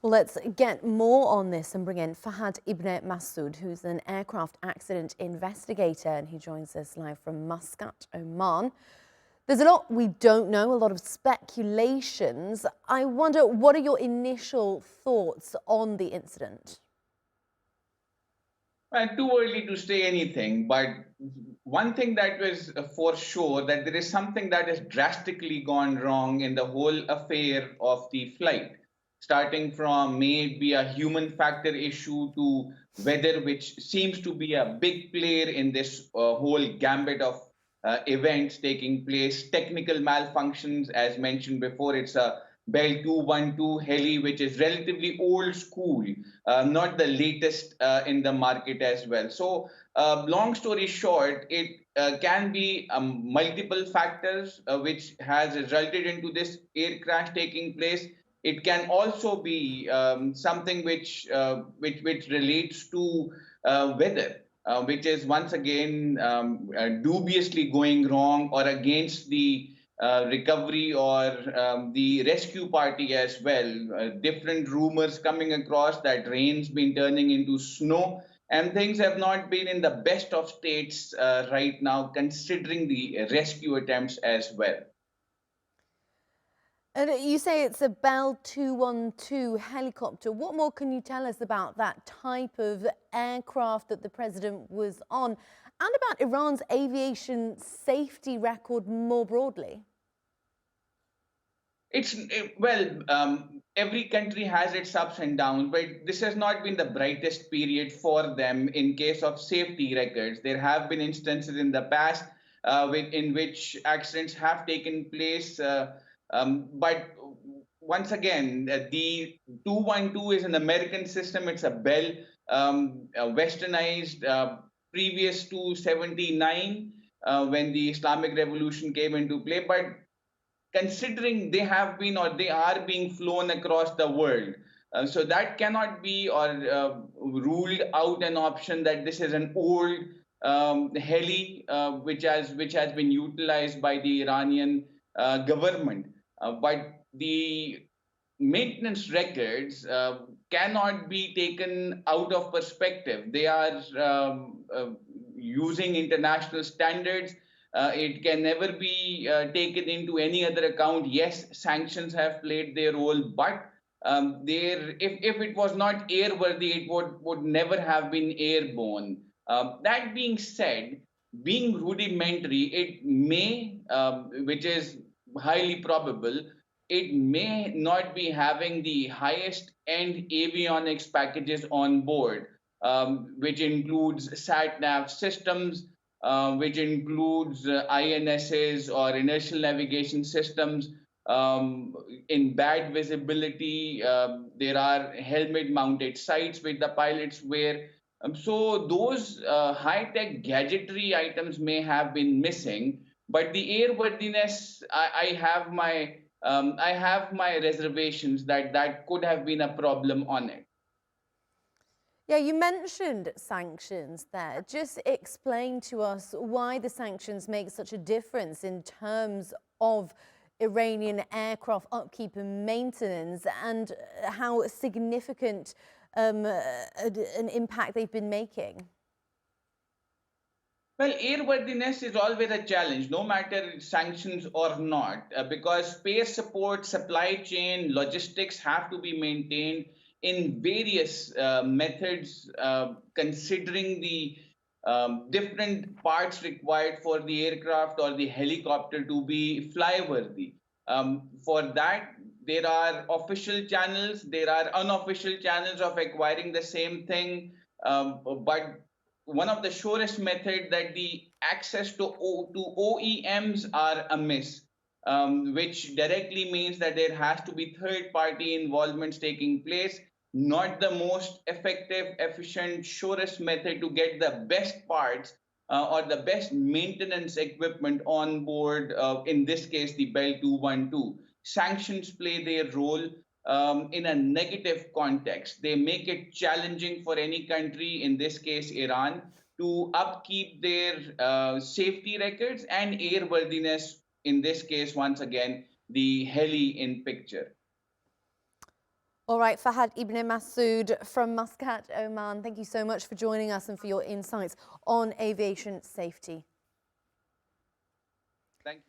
Well, let's get more on this and bring in Fahad ibne Masood, who's an aircraft accident investigator, and he joins us live from Muscat, Oman. There's a lot we don't know, a lot of speculations. I wonder, what are your initial thoughts on the incident? Too early to say anything, but one thing that was for sure that there is something that has drastically gone wrong in the whole affair of the flight, starting from may it be a human factor issue to weather, which seems to be a big player in this whole gambit of events taking place, technical malfunctions, as mentioned before. It's a Bell 212 heli, which is relatively old school, not the latest in the market as well. So, long story short, it can be multiple factors which has resulted into this air crash taking place. It can also be something which relates to weather. Which is once again dubiously going wrong or against the recovery or the rescue party as well. Different rumors coming across that rain's been turning into snow, and things have not been in the best of states right now, considering the rescue attempts as well. And you say it's a Bell 212 helicopter. What more can you tell us about that type of aircraft that the president was on, and about Iran's aviation safety record more broadly? Every country has its ups and downs, but this has not been the brightest period for them in case of safety records. There have been instances in the past in which accidents have taken place, but once again, the 212 is an American system. It's a Bell, westernized, previous to 79 when the Islamic Revolution came into play, but considering they have been or they are being flown across the world. So that cannot be or ruled out an option that this is an old heli which has been utilized by the Iranian government. But the maintenance records cannot be taken out of perspective. They are using international standards. It can never be taken into any other account. Yes, sanctions have played their role, but if it was not airworthy, it would never have been airborne. That being said, being rudimentary, it may, which is highly probable, it may not be having the highest end avionics packages on board, which includes sat nav systems, which includes INSs or inertial navigation systems. In bad visibility, there are helmet mounted sights which the pilots wear. So those high-tech gadgetry items may have been missing, but the airworthiness, I have my reservations that that could have been a problem on it. Yeah, you mentioned sanctions there. Just explain to us why the sanctions make such a difference in terms of Iranian aircraft upkeep and maintenance, and how significant an impact they've been making. Well, airworthiness is always a challenge, no matter sanctions or not, because space support, supply chain, logistics have to be maintained in various methods, considering the different parts required for the aircraft or the helicopter to be flyworthy. For that, there are official channels, there are unofficial channels of acquiring the same thing, but one of the surest method that the access to OEMs are amiss, which directly means that there has to be third party involvements taking place. Not the most effective, efficient, surest method to get the best parts or the best maintenance equipment on board, in this case, the Bell 212. Sanctions play their role in a negative context. They make it challenging for any country, in this case Iran, to upkeep their safety records and airworthiness, in this case, once again, the heli in picture. All right, Fahad ibne Masood from Muscat, Oman, thank you so much for joining us and for your insights on aviation safety. Thank you.